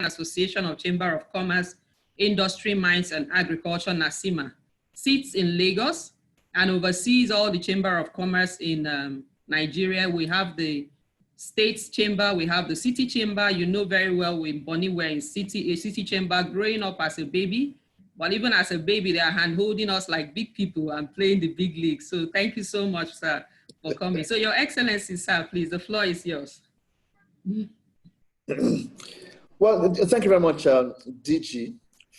Association of Chamber of Commerce, Industry, Mines and Agriculture, NACCIMA, sits in Lagos and oversees all the Chamber of Commerce in Nigeria. We have the States Chamber, we have the City Chamber. You know very well, with Bonny, we're in a city chamber growing up as a baby. But even as a baby, they are hand-holding us like big people and playing the big league. So thank you so much, sir, for coming. So Your Excellency, sir, please, the floor is yours. Well, thank you very much, DG,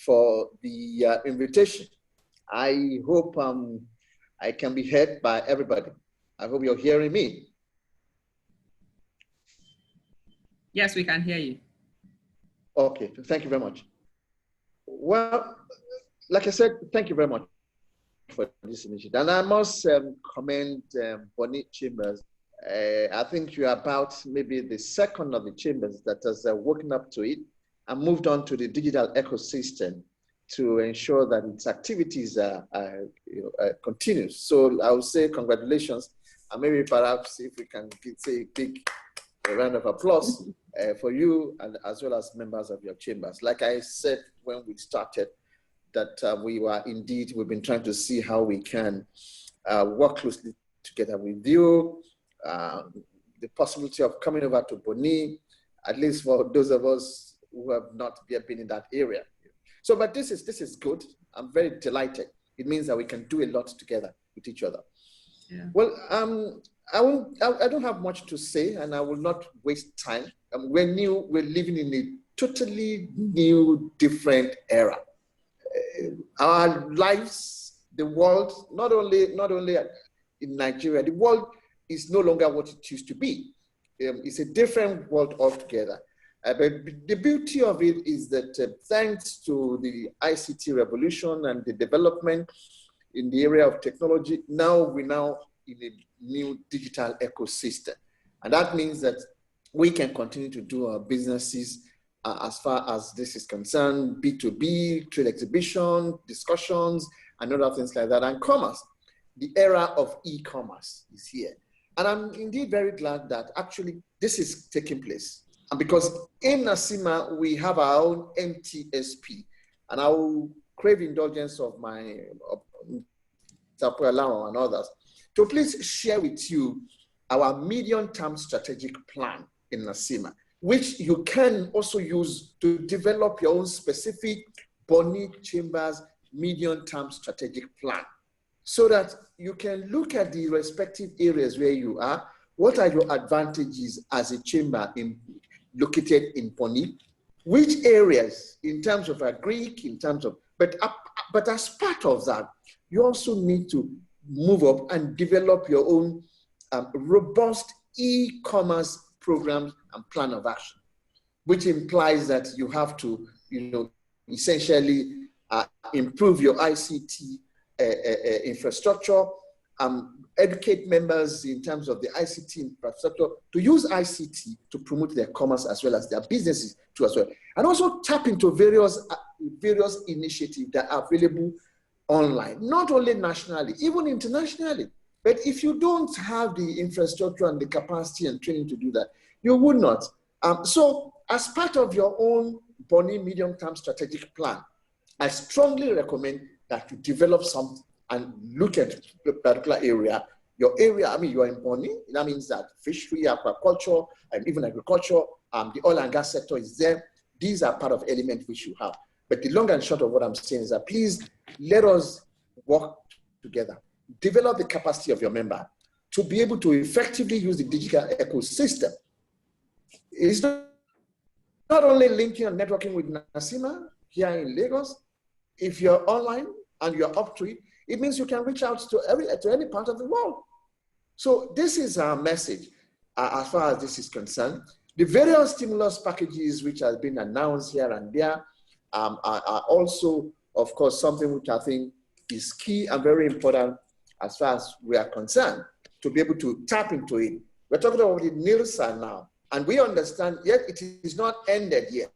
for the invitation. I hope I can be heard by everybody. I hope you're hearing me. Yes, we can hear you. Okay, thank you very much. Well, like I said, thank you very much for this initiative. And I must commend Bonny Chambers. I think you're about maybe the second of the chambers that has woken up to it and moved on to the digital ecosystem to ensure that its activities continue. So I would say congratulations, and maybe perhaps if we can say a big round of applause for you and as well as members of your chambers. Like I said when we started, that we've been trying to see how we can work closely together with you. The possibility of coming over to Bonny, at least for those of us who have not yet been in that area. So, but this is good. I'm very delighted. It means that we can do a lot together with each other. Yeah. Well, I don't have much to say, and I will not waste time. We're living in a totally new, different era. Our lives, the world, not only in Nigeria, the world is no longer what it used to be. It's a different world altogether. But the beauty of it is that thanks to the ICT revolution and the development in the area of technology, we're now in a new digital ecosystem. And that means that we can continue to do our businesses as far as this is concerned, B2B, trade exhibition, discussions, and other things like that, and commerce. The era of e-commerce is here. And I'm indeed very glad that actually this is taking place. And because in NACCIMA, we have our own MTSP, and I will crave indulgence of my Tapualao and others to please share with you our medium-term strategic plan in NACCIMA, which you can also use to develop your own specific Bonny Chambers medium-term strategic plan, so that you can look at the respective areas where you are. What are your advantages as a chamber located in Bonny? Which areas in terms of Greek, in terms of, but as part of that, you also need to move up and develop your own robust e-commerce programs and plan of action, which implies that you have to, essentially improve your ICT infrastructure, educate members in terms of the ICT infrastructure to use ICT to promote their commerce as well as their businesses too as well. And also tap into various initiatives that are available online, not only nationally, even internationally. But if you don't have the infrastructure and the capacity and training to do that, you would not. So as part of your own Bonny medium-term strategic plan, I strongly recommend that you develop some and look at a particular area. Your area, you are in Bonny, that means that fishery, aquaculture, and even agriculture, the oil and gas sector is there. These are part of elements which you have. But the long and short of what I'm saying is that please let us work together. Develop the capacity of your member to be able to effectively use the digital ecosystem. It's not only linking and networking with NACCIMA here in Lagos. If you're online and you're up to it, it means you can reach out to any part of the world. So this is our message as far as this is concerned. The various stimulus packages which have been announced here and there are also, of course, something which I think is key and very important as far as we are concerned, to be able to tap into it. We're talking about the Nielsen now, and we understand yet it is not ended yet.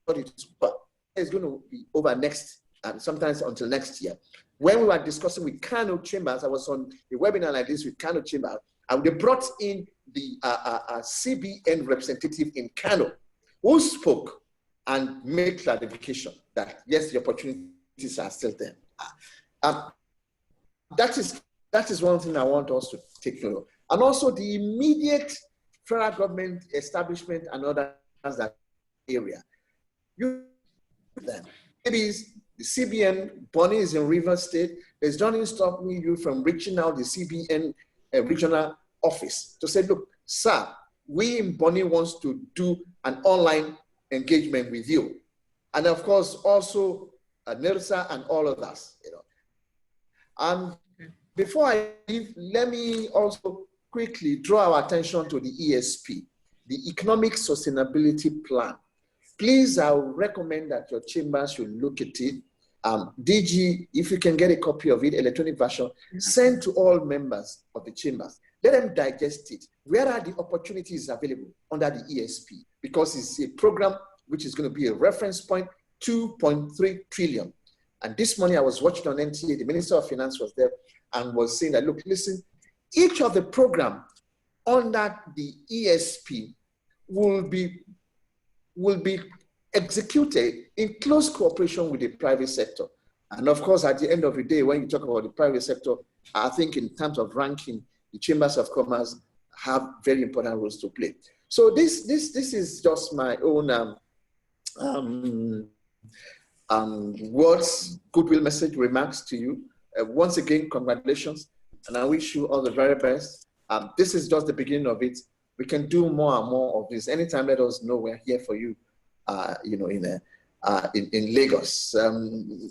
But it's going to be over next, sometimes until next year. When we were discussing with Kano Chambers, I was on a webinar like this with Kano Chambers, And they brought in the CBN representative in Kano, who spoke and made clarification that yes, the opportunities are still there. That is one thing I want us to take note of. And also the immediate federal government establishment and others that area. Maybe the CBN, Bonny is in Rivers State. There's nothing stopping you from reaching out the CBN regional office to say, look, sir, we in Bonny wants to do an online engagement with you. And of course, also NERSA and all of us, you know. And before I leave, let me also quickly draw our attention to the ESP, the Economic Sustainability Plan. Please, I would recommend that your chambers should look at it. DG, if you can get a copy of it, electronic version, send to all members of the chambers. Let them digest it. Where are the opportunities available under the ESP? Because it's a program which is going to be a reference point, 2.3 trillion. And this morning I was watching on NTA, the Minister of Finance was there and was saying that, look, listen, each of the program under the ESP will be executed in close cooperation with the private sector. And of course, at the end of the day, when you talk about the private sector, I think in terms of ranking, the chambers of commerce have very important roles to play. So this is just my own words, goodwill message, remarks to you. Once again, congratulations, and I wish you all the very best. This is just the beginning of it. We can do more and more of this. Anytime, let us know. We're here for you. You know, in Lagos.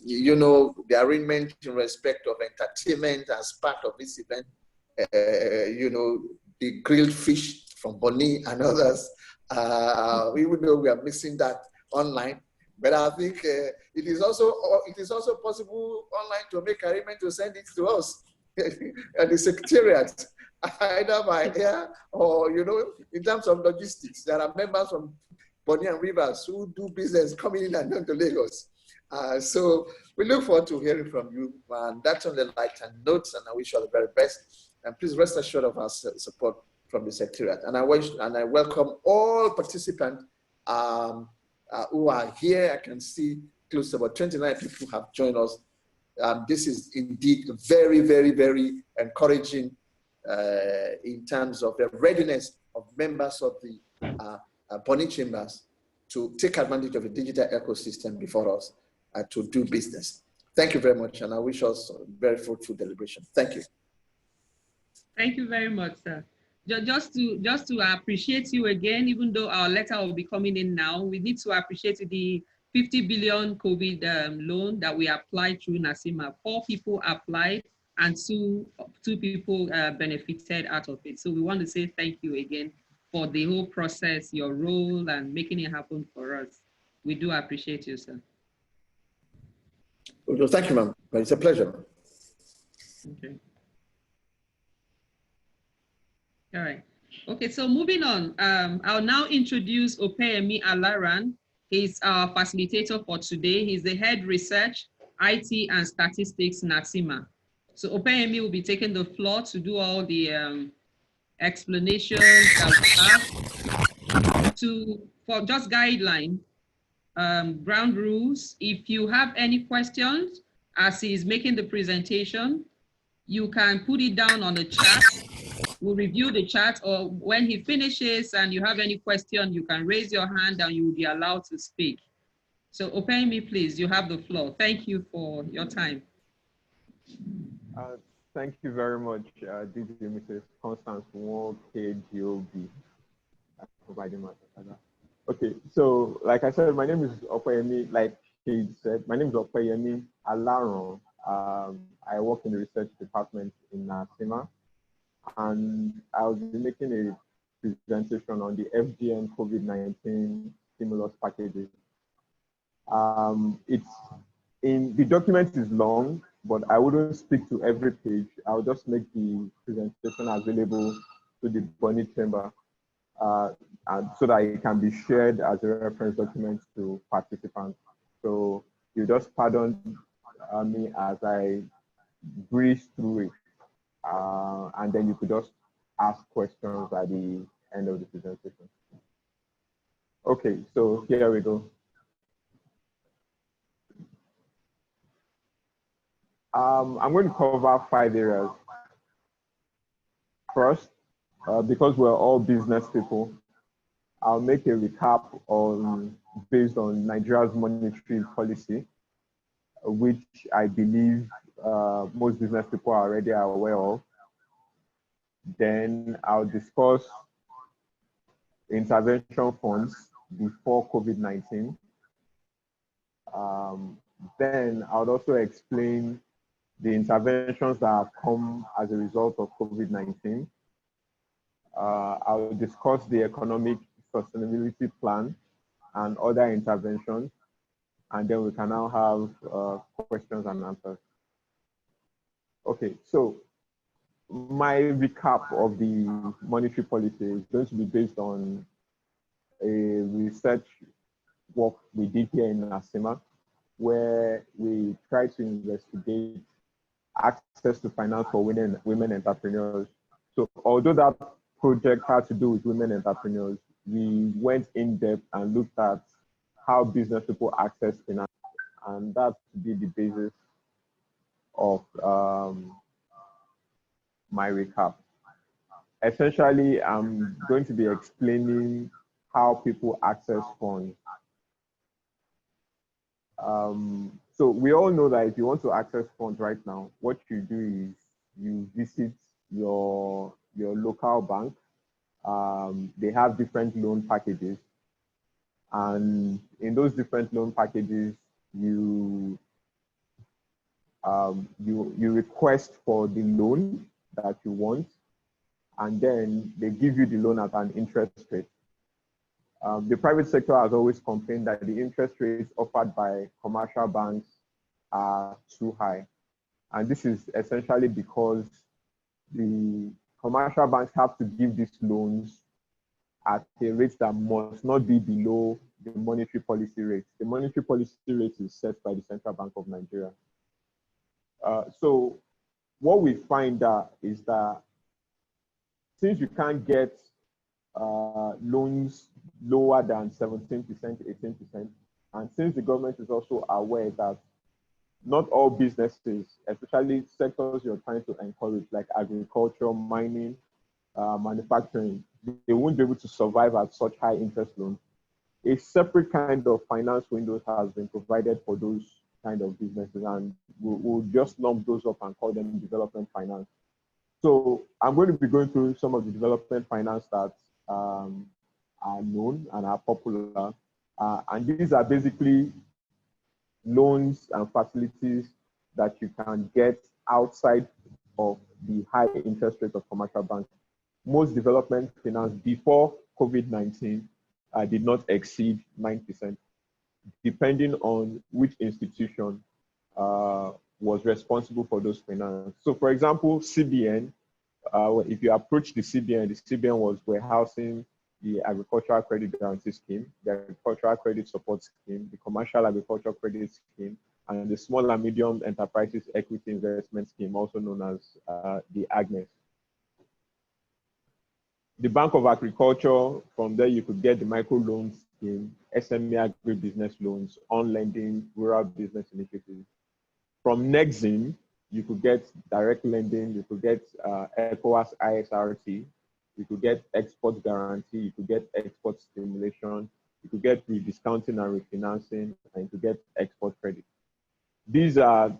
You know, the arrangement in respect of entertainment as part of this event. You know, the grilled fish from Bonny and others. Even though we are missing that online, but I think it is also possible online to make arrangement to send it to us at the secretariat, either by air or, you know, in terms of logistics. There are members from Bonny and Rivers who do business coming in and down to Lagos. So we look forward to hearing from you. And that's on the light and notes, and I wish you all the very best. And please rest assured of our support from the secretariat. And I welcome all participants who are here. I can see close to about 29 people have joined us. This is indeed very, very, very encouraging in terms of the readiness of members of the Bonny Chambers to take advantage of the digital ecosystem before us to do business. Thank you very much, and I wish us very fruitful deliberation. Thank you. Thank you very much, sir. Just to appreciate you again, even though our letter will be coming in now, we need to appreciate the 50 billion COVID loan that we applied through NACCIMA. 4 people applied and two people benefited out of it. So we want to say thank you again for the whole process, your role, and making it happen for us. We do appreciate you, sir. Well, thank you, ma'am. It's a pleasure. Okay. All right. Okay, so moving on, I'll now introduce Opeyemi Alaran. He's our facilitator for today. He's the head research, IT and statistics NACCIMA. So Opeyemi will be taking the floor to do all the explanations that we have for just guideline, ground rules. If you have any questions as he's making the presentation, you can put it down on the chat. We'll review the chat, or when he finishes and you have any question, you can raise your hand and you will be allowed to speak. So Opeyemi, please, you have the floor. Thank you for your time. Thank you very much, DJ Mrs. Constance KGOB. Okay, so like I said, my name is Opeyemi. Like he said, my name is Opeyemi Alaran. I work in the research department in NACCIMA, and I'll be making a presentation on the FGN COVID-19 stimulus packages. The document is long, but I wouldn't speak to every page. I'll just make the presentation available to the Bonny Chamber and so that it can be shared as a reference document to participants. So you just pardon me as I breeze through it, and then you could just ask questions at the end of the presentation. Okay, so here we go. I'm going to cover 5 areas. First, because we're all business people, I'll make a recap based on Nigeria's monetary policy, which I believe most business people are already aware of. Then I'll discuss intervention funds before COVID-19. Then I would also explain the interventions that have come as a result of COVID-19. I will discuss the economic sustainability plan and other interventions, and then we can now have questions and answers. Okay, so my recap of the monetary policy is going to be based on a research work we did here in NACCIMA, where we tried to investigate access to finance for women entrepreneurs. So although that project had to do with women entrepreneurs, we went in depth and looked at how business people access finance, and that would be the basis of my recap. Essentially, I'm going to be explaining how people access funds. So we all know that if you want to access funds right now, what you do is you visit your local bank. They have different loan packages, and in those different loan packages, you request for the loan that you want, and then they give you the loan at an interest rate. The private sector has always complained that the interest rates offered by commercial banks are too high. And this is essentially because the commercial banks have to give these loans at a rate that must not be below the monetary policy rate. The monetary policy rate is set by the Central Bank of Nigeria. So what we find is that since you can't get loans lower than 17%, 18%, and since the government is also aware that not all businesses, especially sectors you're trying to encourage, like agriculture, mining, manufacturing, they won't be able to survive at such high interest loans. A separate kind of finance windows has been provided for those kind of businesses, and we'll just lump those up and call them development finance. So I'm going to be going through some of the development finance that are known and are popular. And these are basically loans and facilities that you can get outside of the high interest rate of commercial banks. Most development finance before COVID-19 did not exceed 9%, depending on which institution was responsible for those finance. So for example, CBN, if you approach the CBN was warehousing the Agricultural Credit Guarantee Scheme, the Agricultural Credit Support Scheme, the Commercial Agricultural Credit Scheme, and the Small and Medium Enterprises Equity Investment Scheme, also known as the AGNES. The Bank of Agriculture, from there you could get the micro loan scheme, SME agribusiness loans, on lending, rural business initiatives. From NACCIMA, you could get direct lending, you could get ECOWAS ISRT, you could get export guarantee, you could get export stimulation, you could get rediscounting and refinancing, and you could get export credit. These are,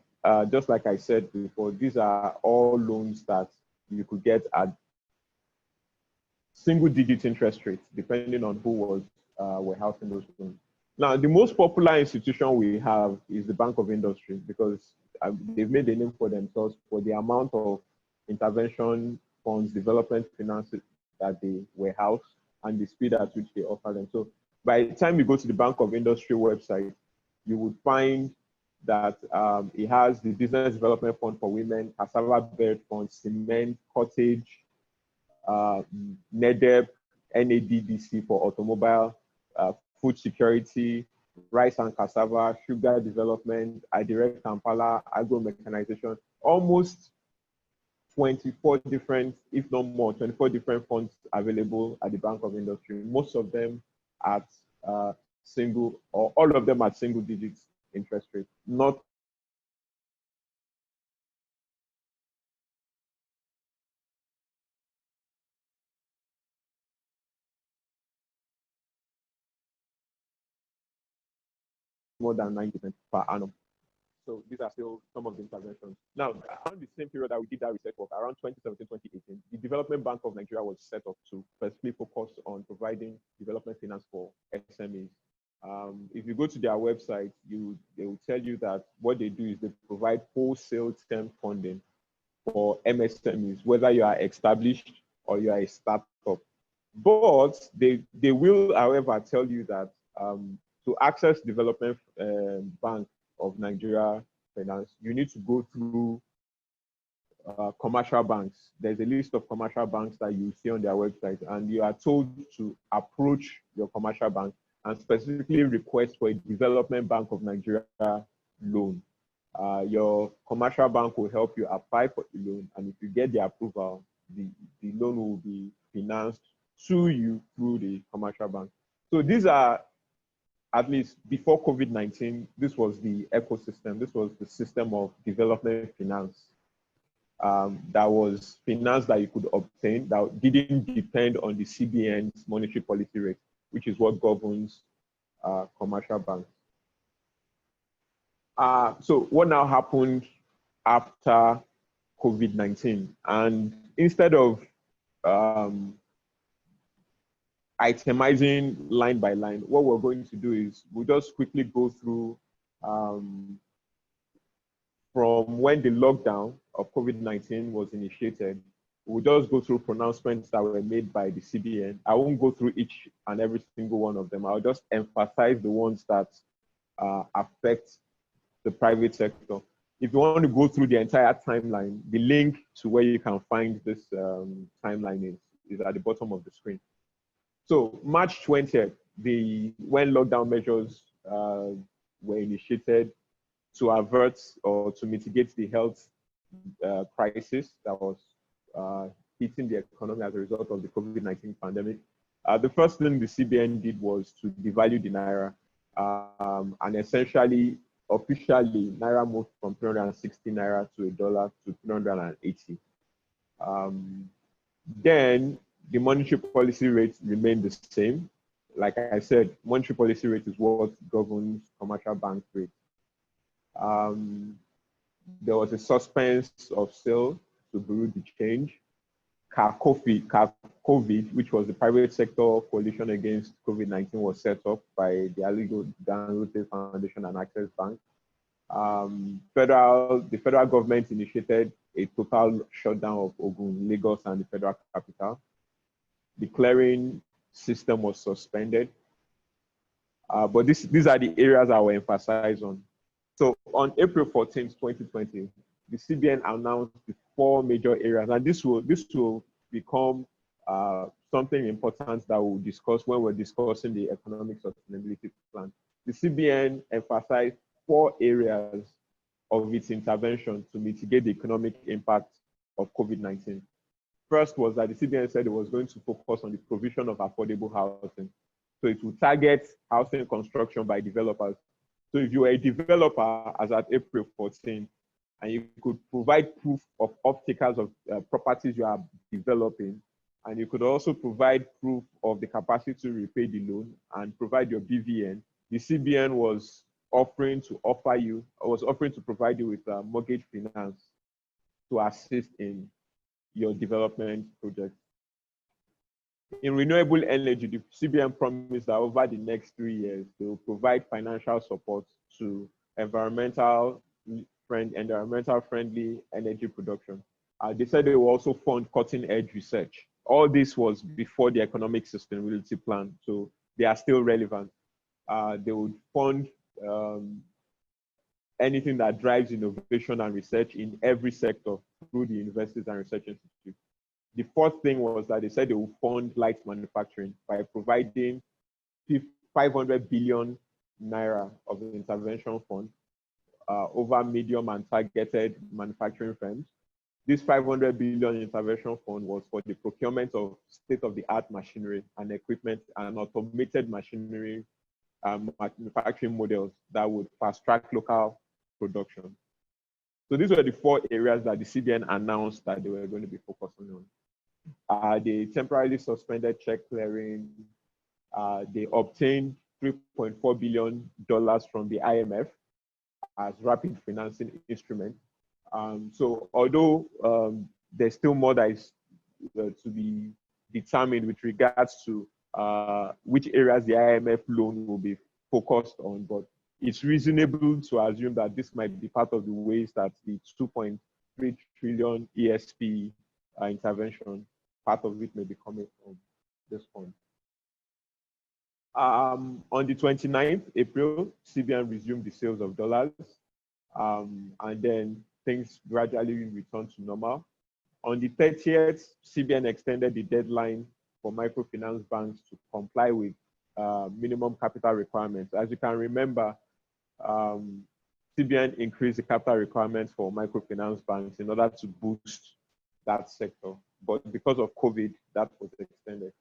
just like I said before, these are all loans that you could get at single-digit interest rates, depending on who was warehousing those loans. Now, the most popular institution we have is the Bank of Industry, because they've made a name for themselves for the amount of intervention funds, development finances that they warehouse, and the speed at which they offer them. So by the time you go to the Bank of Industry website, you would find that it has the Business Development Fund for Women, Cassava Bed Fund, Cement, Cottage, NEDEP, NADDC for automobile, food security, rice and cassava, sugar development, iDirect Kampala, agro mechanization. Almost 24 different, if not more, 24 different funds available at the Bank of Industry. Most of them at single, or all of them at single digits interest rate, not more than 9% per annum. So these are still some of the interventions. Now, around the same period that we did that research work, around 2017, 2018, the Development Bank of Nigeria was set up to specifically focus on providing development finance for SMEs. If you go to their website, they will tell you that what they do is they provide wholesale term funding for MSMEs, whether you are established or you are a startup. But they will, however, tell you that to access Development Bank of Nigeria finance, you need to go through commercial banks. There's a list of commercial banks that you see on their website, and you are told to approach your commercial bank and specifically request for a Development Bank of Nigeria loan. Your commercial bank will help you apply for the loan, and if you get the approval, the loan will be financed to you through the commercial bank. So these are, at least before COVID-19, this was the ecosystem. This was the system of development finance that was finance that you could obtain that didn't depend on the CBN's monetary policy rate, which is what governs commercial banks. So what now happened after COVID-19? And instead of itemizing line by line, what we're going to do is we'll just quickly go through from when the lockdown of COVID-19 was initiated. We'll just go through pronouncements that were made by the CBN. I won't go through each and every single one of them. I'll just emphasize the ones that affect the private sector. If you want to go through the entire timeline, the link to where you can find this timeline is at the bottom of the screen. So March 20th, when lockdown measures were initiated to avert or to mitigate the health crisis that was hitting the economy as a result of the COVID-19 pandemic, the first thing the CBN did was to devalue the Naira. And essentially, officially, Naira moved from 360 Naira to $1 to 380. Then the monetary policy rate remained the same. Like I said, monetary policy rate is what governs commercial bank rate. There was a suspense of sale to bureau de change. COVID, which was the private sector coalition against COVID-19, was set up by the Aligo Dangote Foundation and Access Bank. The federal government initiated a total shutdown of Ogun, Lagos, and the federal capital. The clearing system was suspended. But these are the areas I will emphasize on. So on April 14th, 2020, the CBN announced the 4 major areas, and this will become something important that we'll discuss when we're discussing the economic sustainability plan. The CBN emphasized 4 areas of its intervention to mitigate the economic impact of COVID-19. First was that the CBN said it was going to focus on the provision of affordable housing. So it will target housing construction by developers. So if you were a developer as at April 14, and you could provide proof of off-takers of properties you are developing, and you could also provide proof of the capacity to repay the loan and provide your BVN, the CBN was offering to provide you with mortgage finance to assist in your development project. In renewable energy, the CBN promised that over the next 3 years, they will provide financial support to environmental-friendly energy production. They said they will also fund cutting-edge research. All this was before the economic sustainability plan, so they are still relevant. They would fund anything that drives innovation and research in every sector through the universities and research institutes. The fourth thing was that they said they will fund light manufacturing by providing 500 billion Naira of the intervention fund over medium and targeted manufacturing firms. This 500 billion intervention fund was for the procurement of state-of-the-art machinery and equipment and automated machinery manufacturing models that would fast-track local production. So these were the 4 areas that the CBN announced that they were going to be focusing on. They temporarily suspended check clearing. They obtained $3.4 billion from the IMF as rapid financing instrument. So although there's still more that is to be determined with regards to which areas the IMF loan will be focused on, but it's reasonable to assume that this might be part of the ways that the 2.3 trillion ESP intervention, part of it may be coming from this fund. On the 29th April, CBN resumed the sales of dollars, and then things gradually returned to normal. On the 30th, CBN extended the deadline for microfinance banks to comply with minimum capital requirements. As you can remember, CBN increased the capital requirements for microfinance banks in order to boost that sector. But because of COVID, that was extended.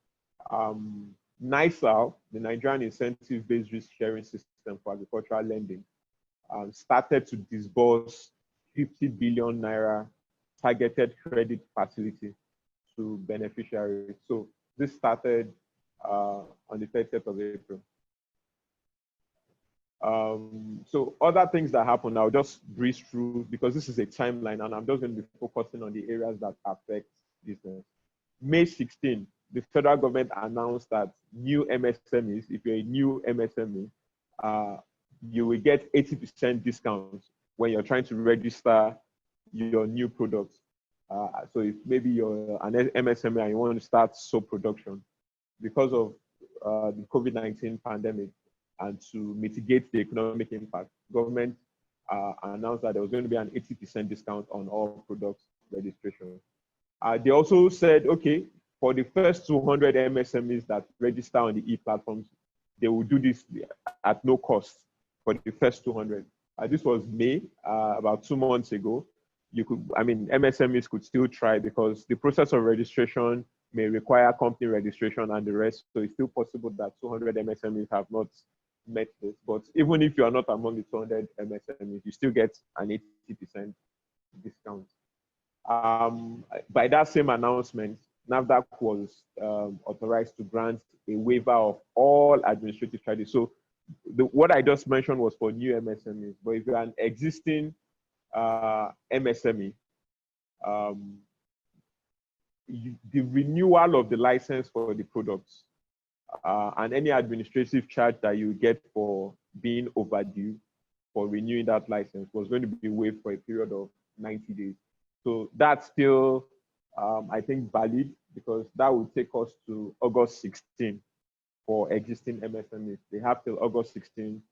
NISAL, the Nigerian Incentive-Based Risk Sharing System for Agricultural Lending, started to disburse 50 billion naira targeted credit facility to beneficiaries. So this started on the 30th of April. So other things that happened, I'll just breeze through because this is a timeline and I'm just going to be focusing on the areas that affect business. May 16, the federal government announced that new MSMEs, if you're a new MSME, you will get 80% discount when you're trying to register your new products. So if maybe you're an MSME and you want to start soap production, because of the COVID-19 pandemic and to mitigate the economic impact, government announced that there was going to be an 80% discount on all products registration. They also said, okay, for the first 200 MSMEs that register on the e-platforms, they will do this at no cost for the first 200. This was May, about 2 months ago. MSMEs could still try because the process of registration may require company registration and the rest. So it's still possible that 200 MSMEs have not met this. But even if you are not among the 200 MSMEs, you still get an 80% discount. By that same announcement, NAFDAC was authorized to grant a waiver of all administrative charges. So what I just mentioned was for new MSMEs, but if you're an existing MSME, the renewal of the license for the products and any administrative charge that you get for being overdue for renewing that license was going to be waived for a period of 90 days. So that's still, I think, valid because that will take us to August 16 for existing MSMEs. They have till August 16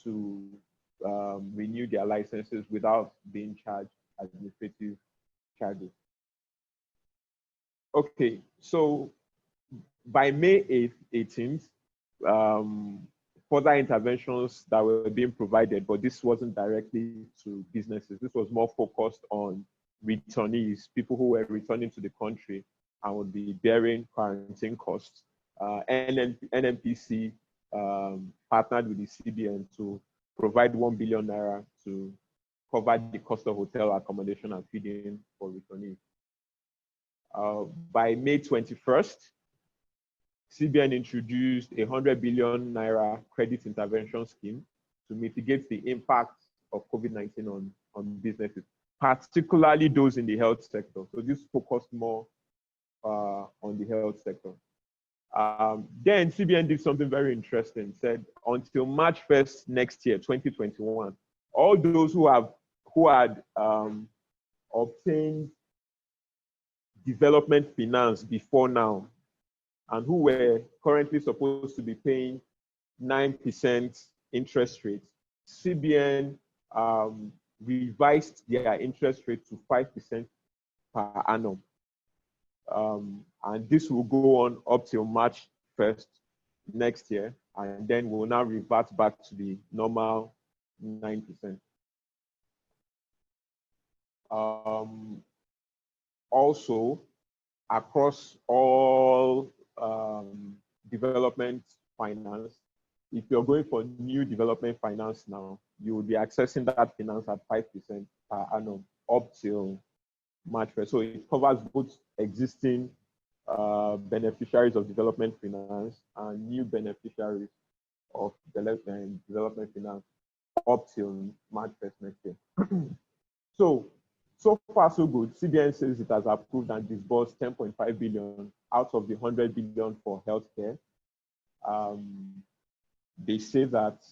to renew their licenses without being charged administrative charges. Okay, so by May 18th, further interventions that were being provided, but this wasn't directly to businesses. This was more focused on returnees, people who were returning to the country and would be bearing quarantine costs. NNPC partnered with the CBN to provide 1 billion naira to cover the cost of hotel accommodation and feeding for returnees. By May 21st, CBN introduced a 100 billion naira credit intervention scheme to mitigate the impact of COVID-19 on businesses, particularly those in the health sector. So this focused more on the health sector. Then CBN did something very interesting, said until March 1st next year, 2021, all those who had obtained development finance before now and who were currently supposed to be paying 9% interest rate, CBN revised their interest rate to 5% per annum. And this will go on up till March 1st next year, and then we'll now revert back to the normal 9%. also, across all development finance, if you're going for new development finance now, you will be accessing that finance at 5% per annum up till March 1st. So it covers both existing beneficiaries of development finance and new beneficiaries of development finance up till March 1st next year. So far so good. CBN says it has approved and disbursed 10.5 billion out of the 100 billion for healthcare. They say that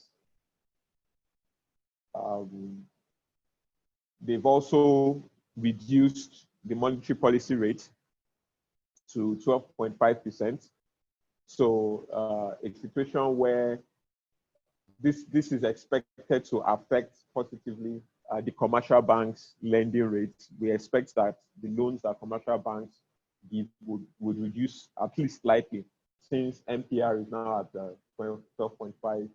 they've also reduced the monetary policy rate to 12.5%. So a situation where this is expected to affect positively the commercial banks' lending rates. We expect that the loans that commercial banks give would reduce at least slightly, since MPR is now at 12.5%.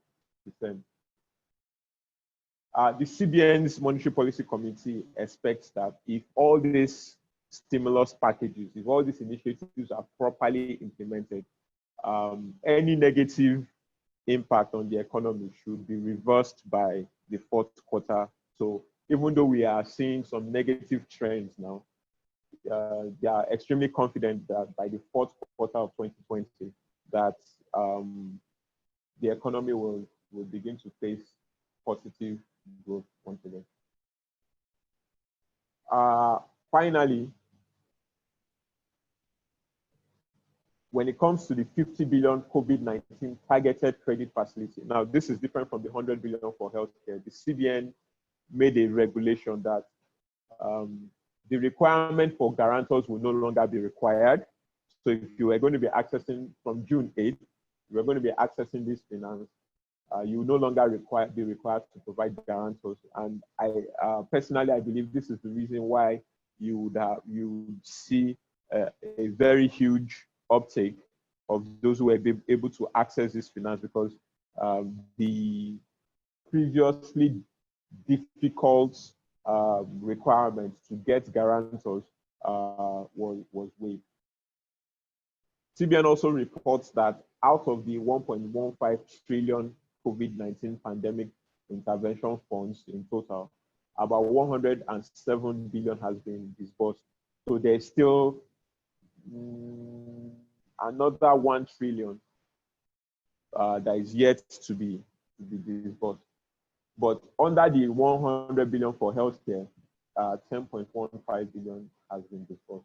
The CBN's Monetary Policy Committee expects that if all these stimulus packages, if all these initiatives are properly implemented, any negative impact on the economy should be reversed by the fourth quarter. So even though we are seeing some negative trends now, they are extremely confident that by the fourth quarter of 2020, that the economy will begin to face positive growth once again. Finally, when it comes to the 50 billion COVID-19 targeted credit facility, now this is different from the 100 billion for healthcare. The CBN made a regulation that the requirement for guarantors will no longer be required. So if you are going to be accessing from June 8th, you are going to be accessing this finance, you will no longer be required to provide guarantors. And I personally, I believe this is the reason why you would see a very huge uptake of those who were able to access this finance, because the previously difficult requirement to get guarantors was waived. CBN also reports that out of the 1.15 trillion COVID-19 pandemic intervention funds in total, about 107 billion has been disbursed. So there's still another 1 trillion that is yet to be disbursed. But under the 100 billion for healthcare, 10.15 billion has been disbursed.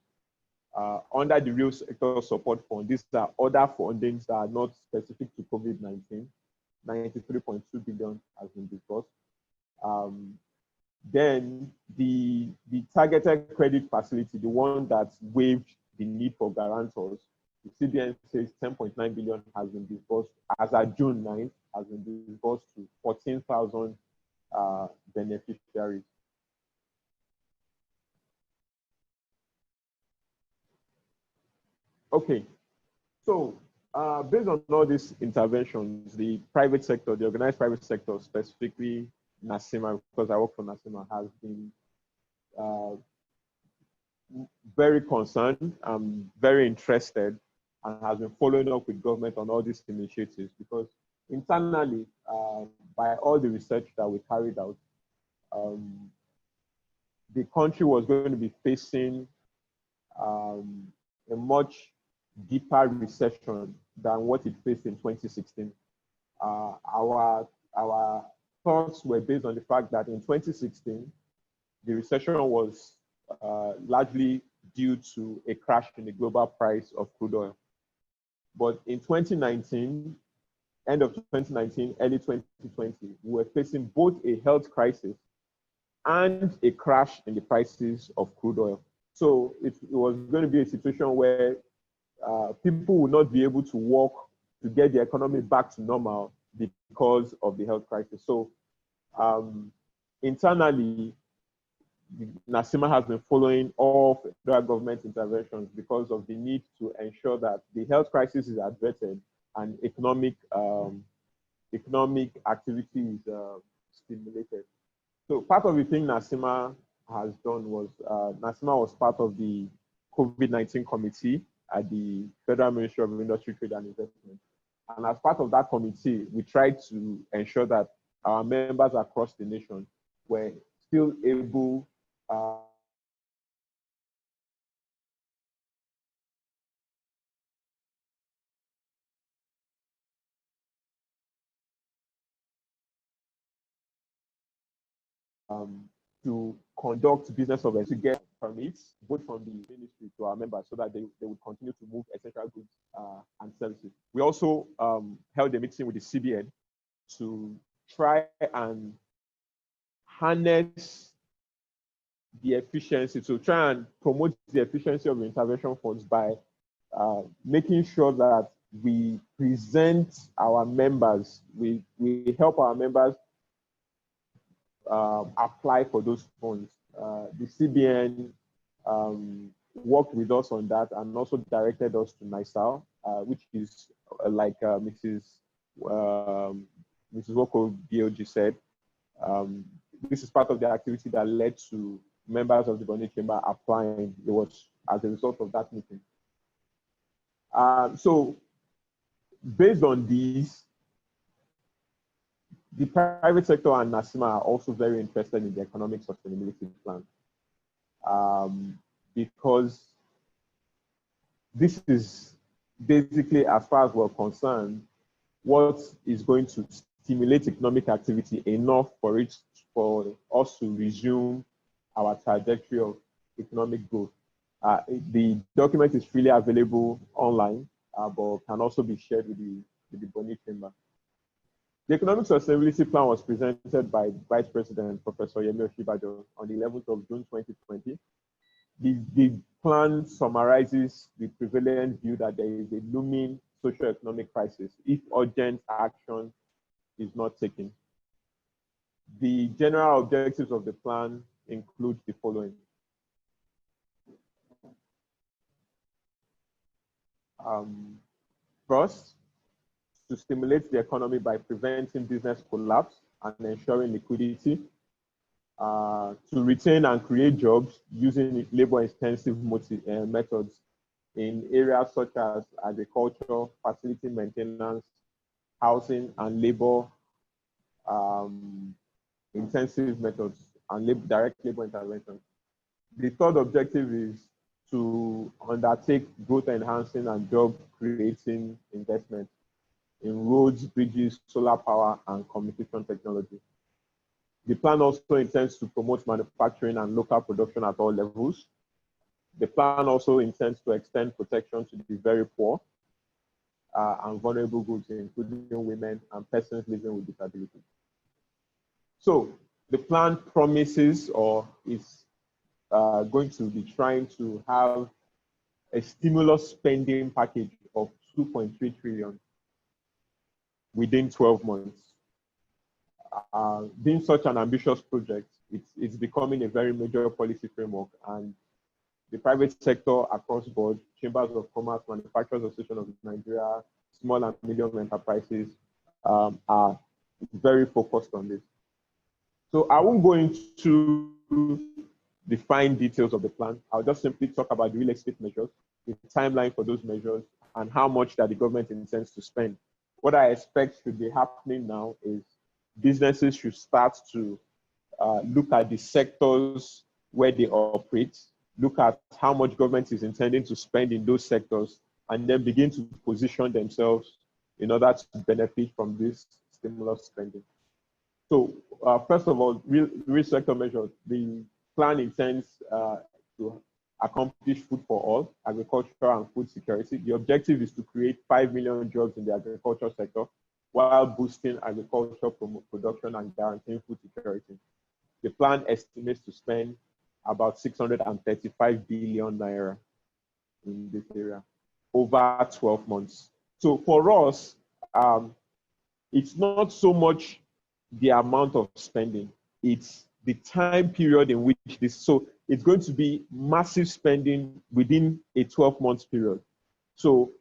Under the Real Sector Support Fund, these are other fundings that are not specific to COVID-19. 93.2 billion has been disbursed. Then the targeted credit facility, the one that waived the need for guarantors, the CBN says 10.9 billion has been disbursed as of June 9th, has been disbursed to 14,000 beneficiaries. Okay, so based on all these interventions, the private sector, the organized private sector, specifically NACCIMA, because I work for NACCIMA, has been very concerned, very interested, and has been following up with government on all these initiatives, because internally, by all the research that we carried out, the country was going to be facing a much deeper recession than what it faced in 2016. Our thoughts were based on the fact that in 2016, the recession was largely due to a crash in the global price of crude oil. But in 2019, end of 2019, early 2020, we were facing both a health crisis and a crash in the prices of crude oil. So it was going to be a situation where people would not be able to work to get the economy back to normal because of the health crisis. So internally, NACCIMA has been following all federal government interventions because of the need to ensure that the health crisis is addressed and economic activity is stimulated. So part of the thing NACCIMA has done was, NACCIMA was part of the COVID-19 committee at the Federal Ministry of Industry, Trade and Investment. And as part of that committee, we tried to ensure that our members across the nation were still able to conduct business of to get permits, both from the ministry to our members, so that they would continue to move essential goods and services. We also held a meeting with the CBN to try and harness the efficiency, to try and promote the efficiency of the intervention funds by making sure that we present our members, we help our members apply for those funds. The CBN worked with us on that and also directed us to NISAL, which is like Mrs. Woko BOG said. This is part of the activity that led to members of the Bonny Chamber applying. It was as a result of that meeting. So based on these, the private sector and NACCIMA are also very interested in the economic sustainability plan, because this is basically, as far as we're concerned, what is going to stimulate economic activity enough for us to resume our trajectory of economic growth. The document is freely available online, but can also be shared with the Bonny Chamber. The Economic Sustainability Plan was presented by Vice President Professor Yemi Oshibajo on the 11th of June 2020. The plan summarizes the prevalent view that there is a looming socio-economic crisis if urgent action is not taken. The general objectives of the plan include the following. First, to stimulate the economy by preventing business collapse and ensuring liquidity, to retain and create jobs using labor-intensive methods in areas such as agriculture, facility maintenance, housing, and labor-intensive methods and direct labor intervention. The third objective is to undertake growth-enhancing and job-creating investment in roads, bridges, solar power, and communication technology. The plan also intends to promote manufacturing and local production at all levels. The plan also intends to extend protection to the very poor and vulnerable groups, including women and persons living with disabilities. So the plan promises or is going to be trying to have a stimulus spending package of 2.3 trillion within 12 months. Being such an ambitious project, it's becoming a very major policy framework, and the private sector across board, Chambers of Commerce, Manufacturers Association of Nigeria, small and medium enterprises are very focused on this. So I won't go into the fine details of the plan. I'll just simply talk about the real estate measures, the timeline for those measures, and how much that the government intends to spend. What I expect should be happening now is businesses should start to look at the sectors where they operate, look at how much government is intending to spend in those sectors, and then begin to position themselves in order to benefit from this stimulus spending. So first of all, real sector measures. The plan intends to accomplish food for all, agriculture and food security. The objective is to create 5 million jobs in the agriculture sector while boosting agriculture production and guaranteeing food security. The plan estimates to spend about 635 billion naira in this area over 12 months. So for us, it's not so much the amount of spending, it's the time period in which this, so it's going to be massive spending within a 12-month period. So,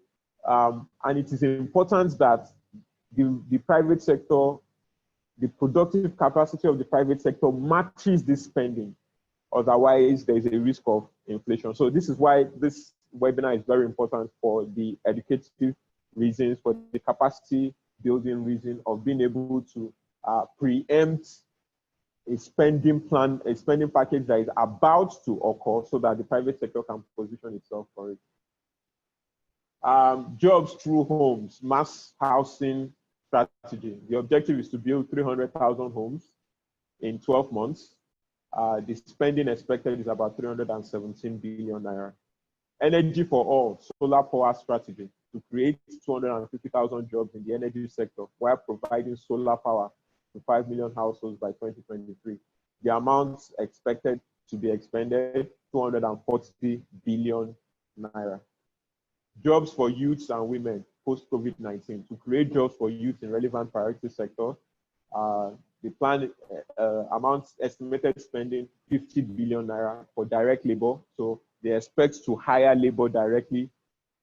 and it is important that the private sector, the productive capacity of the private sector matches this spending. Otherwise, there's a risk of inflation. So this is why this webinar is very important for the educative reasons, for the capacity building reason of being able to preempt a spending plan, a spending package that is about to occur so that the private sector can position itself for it. Jobs through homes, mass housing strategy. The objective is to build 300,000 homes in 12 months. The spending expected is about 317 billion naira. Energy for all, solar power strategy to create 250,000 jobs in the energy sector while providing solar power to 5 million households by 2023. The amount expected to be expended, 240 billion naira. Jobs for youths and women post-COVID-19 to create jobs for youth in relevant priority sectors. The plan amounts estimated spending 50 billion naira for direct labor. So they expect to hire labor directly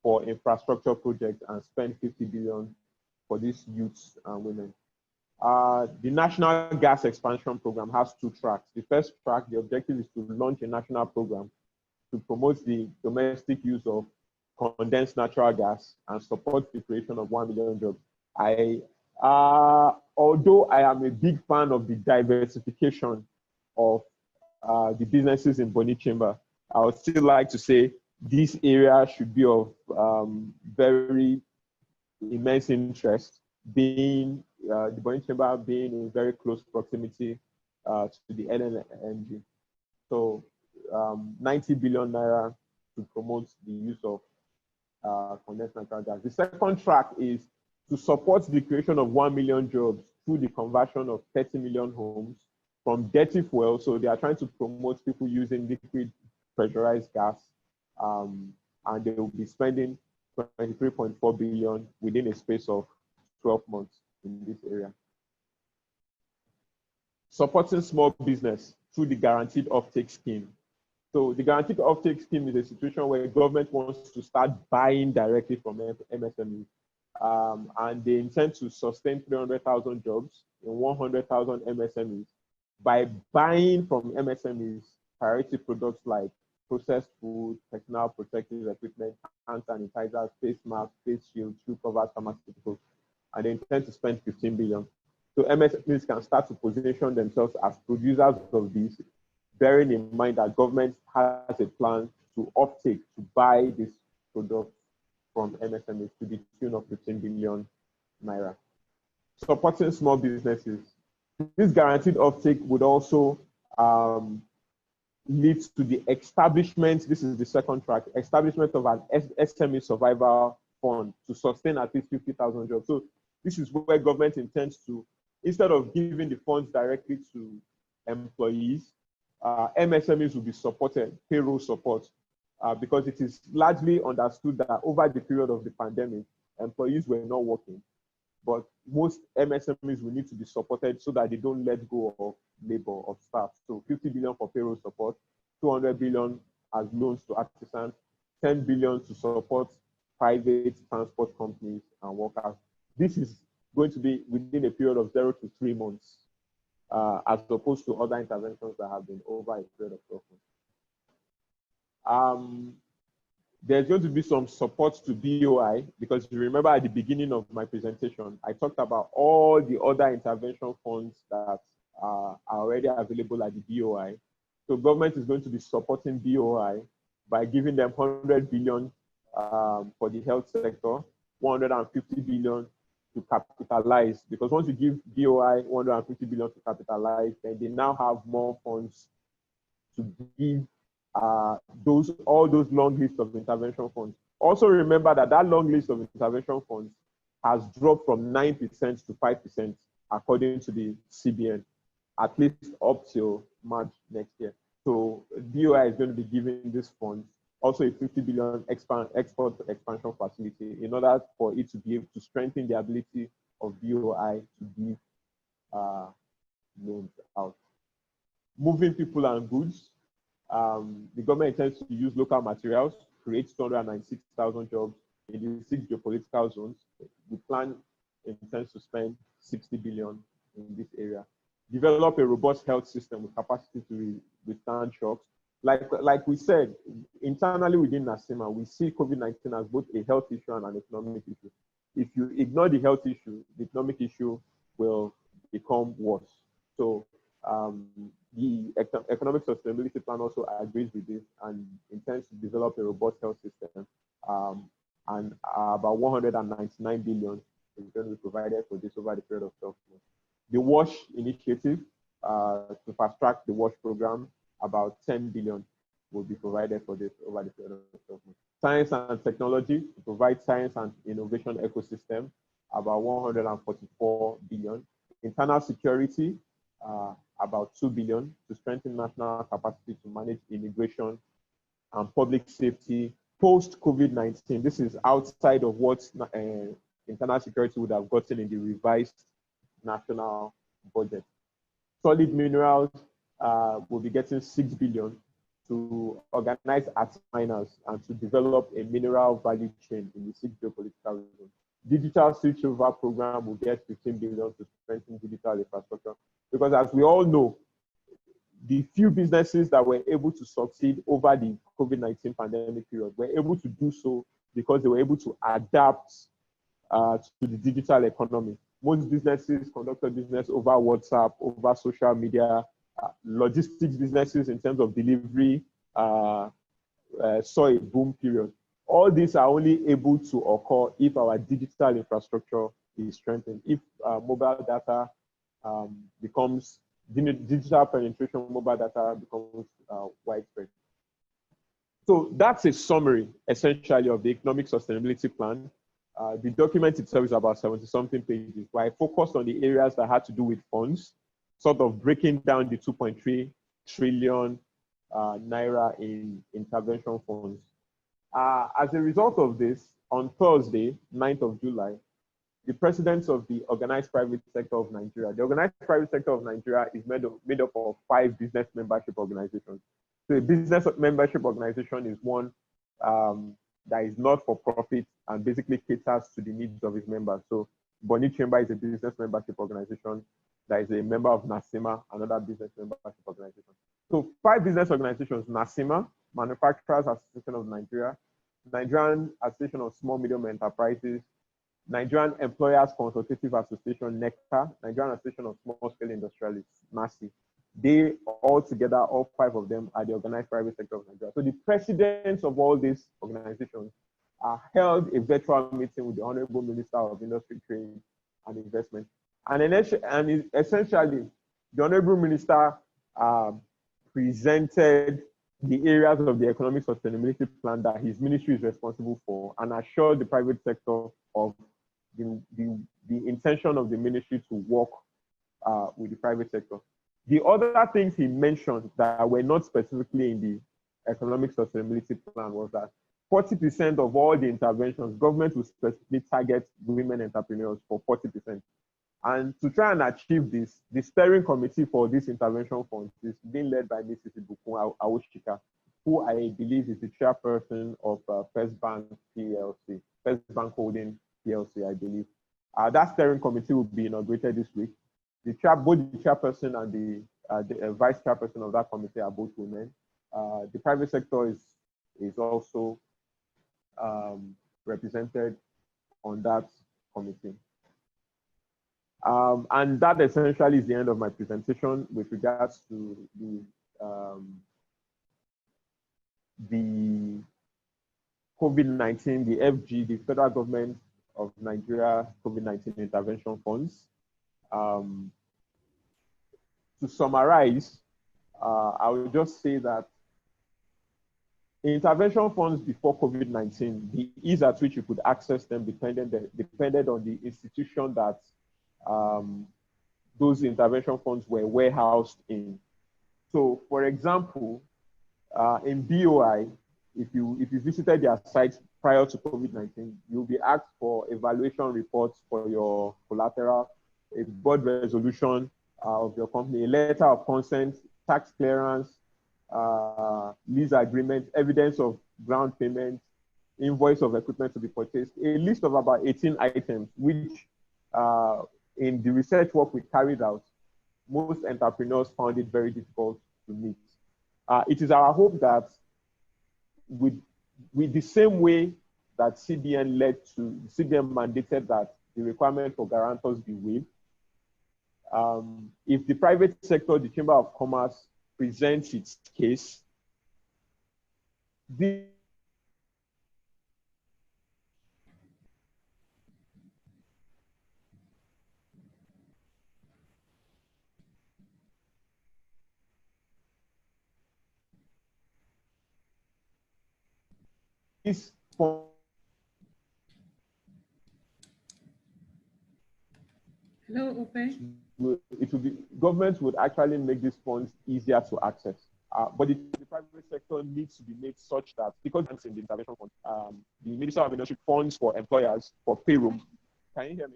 for infrastructure projects and spend 50 billion for these youths and women. The National Gas Expansion Program has 2 tracks. The first track, the objective is to launch a national program to promote the domestic use of condensed natural gas and support the creation of 1 million jobs. Although I am a big fan of the diversification of the businesses in Bonny Chamber, I would still like to say this area should be of very immense interest, being the Bonny Chamber being in very close proximity to the LNG. So 90 billion naira to promote the use of condensed natural gas. The second track is to support the creation of 1 million jobs through the conversion of 30 million homes from dirty fuel. So they are trying to promote people using liquid pressurized gas, and they will be spending 23.4 billion within a space of 12 months in this area. Supporting small business through the guaranteed offtake scheme. So the guaranteed offtake scheme is a situation where government wants to start buying directly from MSMEs. And they intend to sustain 300,000 jobs in 100,000 MSMEs by buying from MSMEs priority products like processed food, personal protective equipment, hand sanitizers, face masks, face shields, shoe covers, pharmaceuticals, and they intend to spend 15 billion. So MSMEs can start to position themselves as producers of these, bearing in mind that government has a plan to offtake, to buy this product from MSMEs to the tune of 15 billion naira. Supporting small businesses. This guaranteed offtake would also lead to the establishment, this is the second track, establishment of an SME survival fund to sustain at least 50,000 jobs. So this is where government intends to, instead of giving the funds directly to employees, MSMEs will be supported, payroll support, because it is largely understood that over the period of the pandemic, employees were not working, but most MSMEs will need to be supported so that they don't let go of labor, of staff. So 50 billion for payroll support, 200 billion as loans to artisans, 10 billion to support private transport companies and workers. This is going to be within a period of 0 to 3 months, as opposed to other interventions that have been over a period of 12 months. There's going to be some support to BOI, because if you remember at the beginning of my presentation, I talked about all the other intervention funds that are already available at the BOI. So government is going to be supporting BOI by giving them 100 billion for the health sector, 150 billion to capitalize, because once you give BOI 150 billion to capitalize, then they now have more funds to give all those long lists of intervention funds. Also remember that that long list of intervention funds has dropped from 9% to 5% according to the CBN, at least up till March next year. So BOI is going to be giving this fund also a 50 billion export expansion facility in order for it to be able to strengthen the ability of BOI to give loans out. Moving people and goods. The government intends to use local materials, create 296,000 jobs in the 6 geopolitical zones. The plan intends to spend 60 billion in this area. develop a robust health system with capacity to withstand shocks. Like we said, internally within NACCIMA, we see COVID-19 as both a health issue and an economic issue. If you ignore the health issue, the economic issue will become worse. So the economic sustainability plan also agrees with this and intends to develop a robust health system. And about 199 billion is going to be provided for this over the period of 12 months. The WASH initiative, to fast track the WASH program, about 10 billion will be provided for this over the period of 12 months. Science and technology, to provide science and innovation ecosystem, about 144 billion. Internal security, about 2 billion, to strengthen national capacity to manage immigration and public safety post-COVID-19. This is outside of what internal security would have gotten in the revised national budget. Solid minerals will be getting 6 billion to organize arts miners and to develop a mineral value chain in the 6 geopolitical regions. Digital switchover program will get 15 billion to strengthen digital infrastructure. Because as we all know, the few businesses that were able to succeed over the COVID-19 pandemic period were able to do so because they were able to adapt to the digital economy. Most businesses conducted business over WhatsApp, over social media. Logistics businesses in terms of delivery saw a boom period. All these are only able to occur if our digital infrastructure is strengthened. If mobile data becomes, digital penetration of mobile data becomes widespread. So that's a summary, essentially, of the economic sustainability plan. The document itself is about 70-something pages, but I focused on the areas that had to do with funds, sort of breaking down the 2.3 trillion naira in intervention funds. As a result of this, on Thursday, 9th of July, the presidents of the Organized Private Sector of Nigeria. The Organized Private Sector of Nigeria is made up of 5 business membership organizations. So a business membership organization is one that is not for profit and basically caters to the needs of its members. So Bonny Chamber is a business membership organization that is a member of NACCIMA, another business membership organization. So 5 business organizations: NACCIMA, Manufacturers Association of Nigeria, Nigerian Association of Small Medium Enterprises, Nigerian Employers Consultative Association, NECTA, Nigerian Association of Small Scale Industrialists, NACCI. They all together, all 5 of them, are the Organized Private Sector of Nigeria. So the presidents of all these organizations held a virtual meeting with the Honorable Minister of Industry, Trade and Investment. And essentially, the Honorable Minister presented the areas of the economic sustainability plan that his ministry is responsible for and assured the private sector of the intention of the ministry to work with the private sector. The other things he mentioned that were not specifically in the economic sustainability plan was that 40% of all the interventions, government will specifically target women entrepreneurs for 40%. And to try and achieve this, the steering committee for this intervention fund is being led by Mrs. Ibukun Awoshika, who I believe is the chairperson of First Bank PLC, First Bank Holding PLC, I believe. That steering committee will be inaugurated this week. Both the chairperson and the vice chairperson of that committee are both women. The private sector is also represented on that committee. And that essentially is the end of my presentation with regards to the COVID-19, the FG, the Federal Government of Nigeria COVID-19 intervention funds. To summarize, I will just say that intervention funds before COVID-19, the ease at which you could access them depended on the institution that those intervention funds were warehoused in. So, for example, in BOI, if you visited their site prior to COVID-19, you'll be asked for evaluation reports for your collateral, a board resolution of your company, a letter of consent, tax clearance, lease agreement, evidence of ground payment, invoice of equipment to be purchased, a list of about 18 items, which in the research work we carried out, most entrepreneurs found it very difficult to meet. It is our hope that with the same way that CBN mandated that the requirement for guarantors be waived, if the private sector, the Chamber of Commerce, presents its case, this Hello, Ope. Government would actually make these funds easier to access. But the private sector needs to be made such that, because it's in the intervention fund, the Minister of Industry funds for employers for payroll. Can you hear me?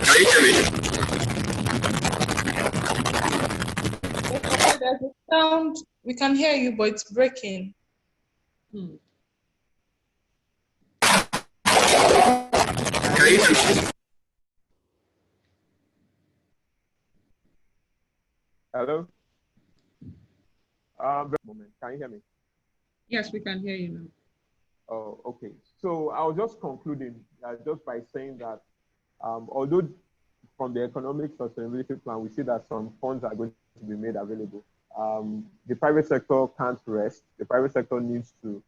Can you hear me? There's a sound. We can hear you, but it's breaking. Can you hear me? Hello? Moment. Can you hear me? Yes, we can hear you now. Oh, okay. So I was just concluding just by saying that although from the economic sustainability plan, we see that some funds are going to be made available. The private sector can't rest. The private sector needs to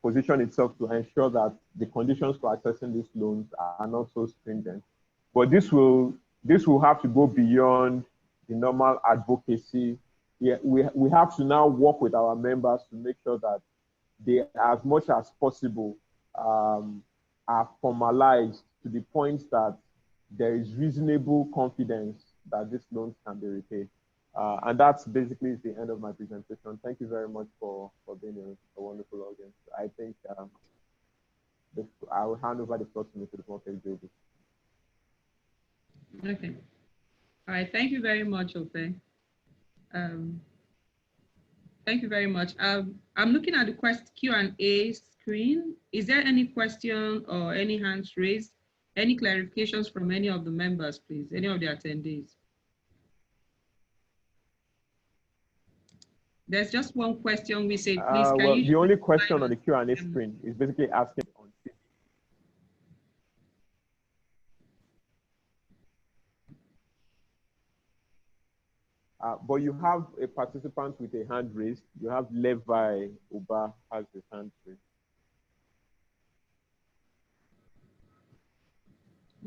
position itself to ensure that the conditions for accessing these loans are not so stringent. But this will have to go beyond the normal advocacy. Yeah, we have to now work with our members to make sure that they, as much as possible, are formalized to the point that there is reasonable confidence that these loans can be repaid. And that's basically the end of my presentation. Thank you very much for being a wonderful audience. I think I will hand over the floor to Mr. Bonny Chamber. Okay. All right. Thank you very much, Ope. Thank you very much. I'm looking at the Q&A screen. Is there any question or any hands raised? Any clarifications from any of the members, please? Any of the attendees? There's just one question we say, please, can well, you... the only question on the Q&A screen is basically asking on but you have a participant with a hand raised. You have Levi Uba has his hand raised.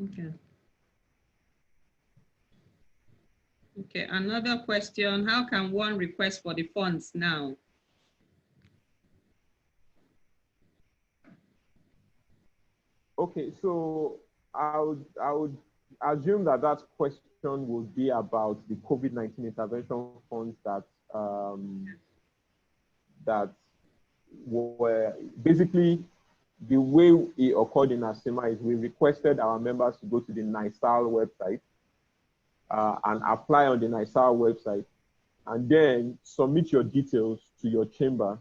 Okay. Okay, another question. How can one request for the funds now? Okay, so I would assume that question would be about the COVID-19 intervention funds that were basically the way it occurred in NACCIMA is we requested our members to go to the NISAL website and apply on the NISAL website, and then submit your details to your chamber,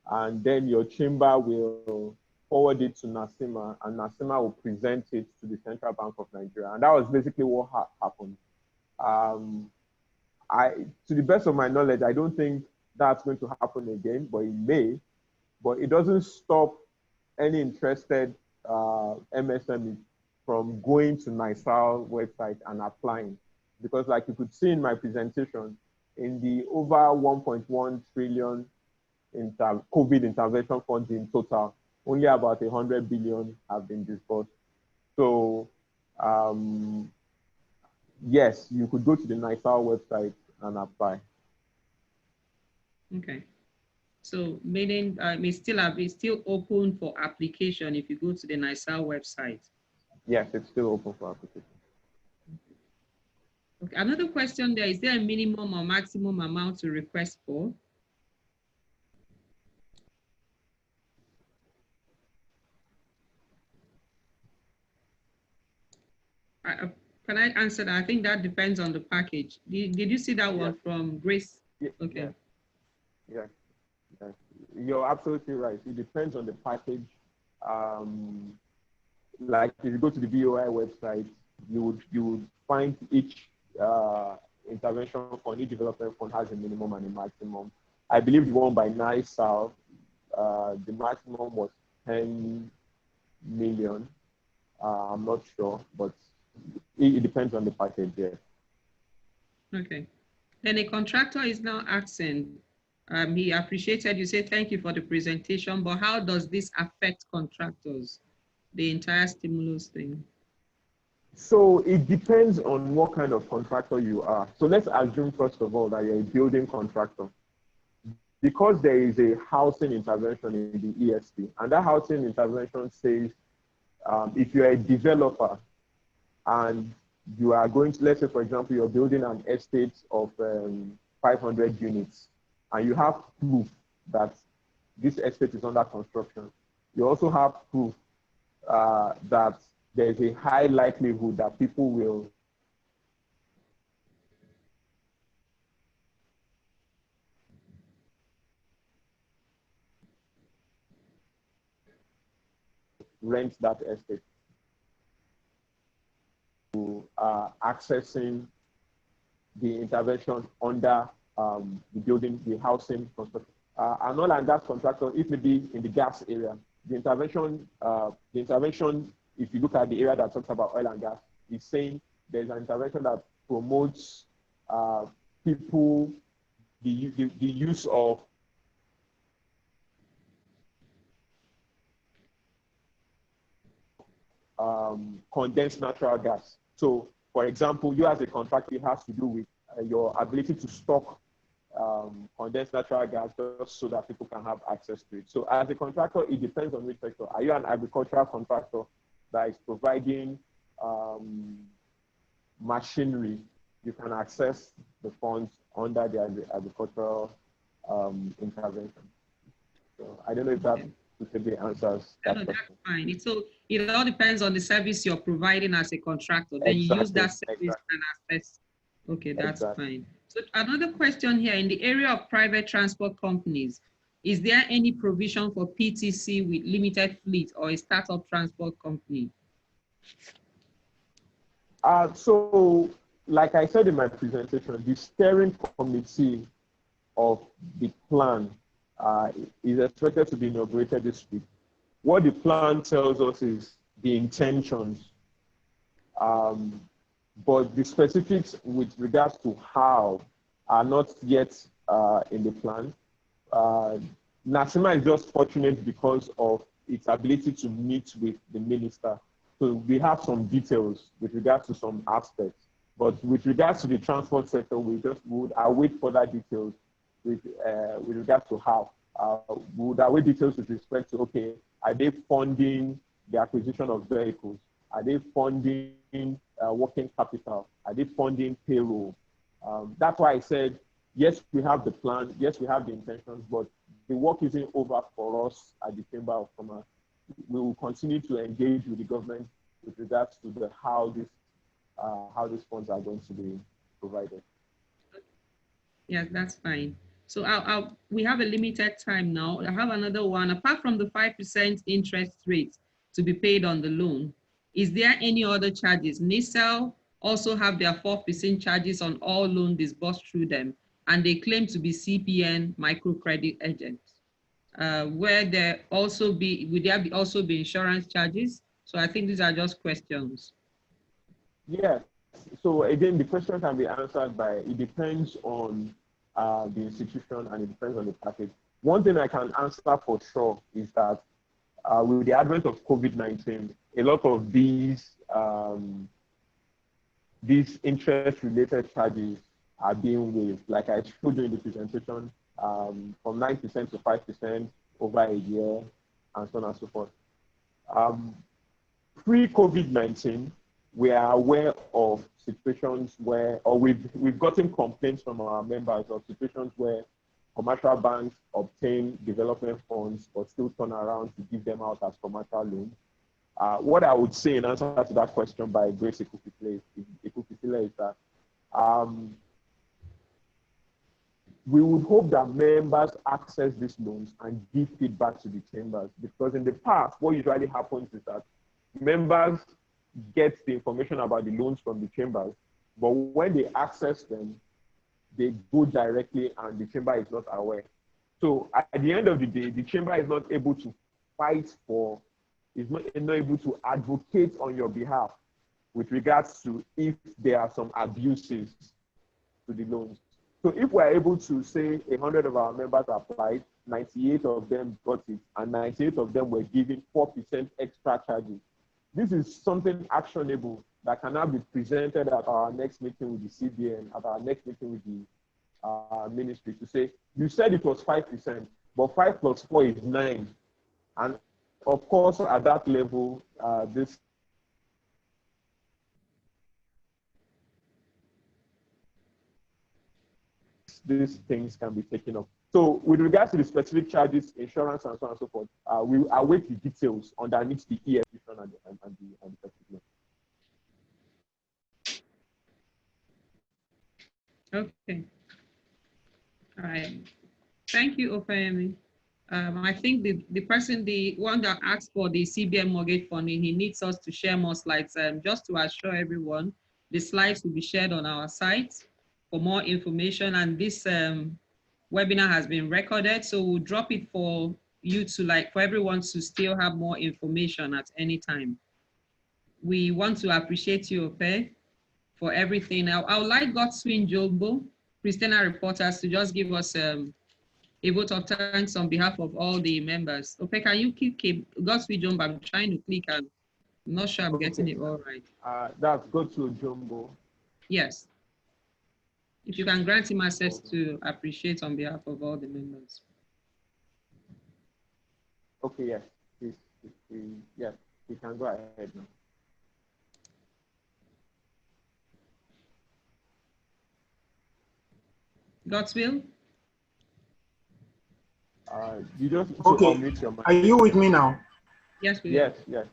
and then your chamber will forward it to NACCIMA, and NACCIMA will present it to the Central Bank of Nigeria. And that was basically what happened. To the best of my knowledge, I don't think that's going to happen again, but it may. But it doesn't stop any interested MSME from going to NISAL website and applying. Because like you could see in my presentation, in the over 1.1 trillion COVID intervention funds in total, only about 100 billion have been disbursed. So yes, you could go to the NISAL website and apply. Okay. So meaning it's still open for application if you go to the NISAL website. Yes, it's still open for application. Okay. Another question there, is there a minimum or maximum amount to request for? Can I answer that? I think that depends on the package. Did you see that one from Grace? Yeah. Okay. you're absolutely right. It depends on the package. Like if you go to the BOI website, you would find each intervention fund, each development fund has a minimum and a maximum. I believe the one by NICCIMA, the maximum was 10 million. I'm not sure, but it depends on the package, yes. Okay. Then a contractor is now asking, he appreciated you say thank you for the presentation, but how does this affect contractors, the entire stimulus thing? So it depends on what kind of contractor you are. So let's assume, first of all, that you're a building contractor. Because there is a housing intervention in the ESP, and that housing intervention says if you're a developer and you are going to, let's say, for example, you're building an estate of 500 units, and you have proof that this estate is under construction. You also have proof that there's a high likelihood that people will rent that estate to accessing the intervention under the building, the housing construction. An oil and gas contractor, it may be in the gas area. The intervention, if you look at the area that talks about oil and gas, is saying there's an intervention that promotes people, the use of condensed natural gas. So, for example, you as a contractor, it has to do with your ability to stock condensed natural gas just so that people can have access to it. So, as a contractor, it depends on which sector. Are you an agricultural contractor that is providing machinery? You can access the funds under the agricultural intervention. So, I don't know if that specifically answers that question. That's fine. So it all depends on the service you're providing as a contractor. Then you use that service and access. Okay, that's fine. So another question here, in the area of private transport companies, is there any provision for PTC with limited fleet or a startup transport company? So, like I said in my presentation, the steering committee of the plan is expected to be inaugurated this week. What the plan tells us is the intentions, but the specifics with regards to how are not yet in the plan. NACCIMA is just fortunate because of its ability to meet with the minister. So we have some details with regards to some aspects, but with regards to the transport sector, we would await further details with regards to how. We would await details with respect to, okay, are they funding the acquisition of vehicles? Are they funding working capital? Are they funding payroll? That's why I said, yes, we have the plan, yes, we have the intentions, but the work isn't over for us at the Chamber of Commerce. We will continue to engage with the government with regards to how these funds are going to be provided. Yeah, that's fine. So we have a limited time now. I have another one. Apart from the 5% interest rate to be paid on the loan, is there any other charges? NICCIMA also have their 4% charges on all loans disbursed through them, and they claim to be CPN microcredit agents. Will there also be insurance charges? So I think these are just questions. Yes. So again, the question can be answered by, it depends on the institution and it depends on the package. One thing I can answer for sure is that with the advent of COVID-19, a lot of these interest-related charges are being waived. Like I showed you in the presentation, from 9% to 5% over a year, and so on and so forth. Pre-COVID-19, we are aware of situations where, or we've gotten complaints from our members of situations where commercial banks obtain development funds but still turn around to give them out as commercial loans. What I would say in answer to that question by Grace Ekufisile is that we would hope that members access these loans and give feedback to the chambers, because in the past, what usually happens is that members get the information about the loans from the chambers, but when they access them, they go directly and the chamber is not aware. So at the end of the day, the chamber is not able to fight for, is not able to advocate on your behalf with regards to if there are some abuses to the loans. So if we're able to say 100 of our members applied, 98 of them got it, and 98 of them were given 4% extra charges, this is something actionable that can now be presented at our next meeting with the CBN, at our next meeting with the ministry, to say, you said it was 5%, but 5 plus 4 is 9. And of course, at that level, these things can be taken up. So with regards to the specific charges, insurance, and so on and so forth, we will await the details underneath the EF and the particular. Okay. All right. Thank you, Opeyemi. I think the one that asked for the CBN mortgage funding, he needs us to share more slides. Just to assure everyone, the slides will be shared on our site for more information. And this webinar has been recorded, so we'll drop it for you to for everyone to still have more information at any time. We want to appreciate you, Ope, for everything. I would like Godswin Jumbo, Christiana reporters, to just give us a vote of thanks on behalf of all the members. Ope, can you keep Godswin Jumbo? I'm trying to click and I'm not sure I'm getting it all right. That's Godswin Jumbo. Yes. If you can grant him access to appreciate on behalf of all the members. Okay, yes. Yes, he can go ahead now. Godswill? You just okay. Unmute your mic. Are you with me now? Yes, we yes, are. yes.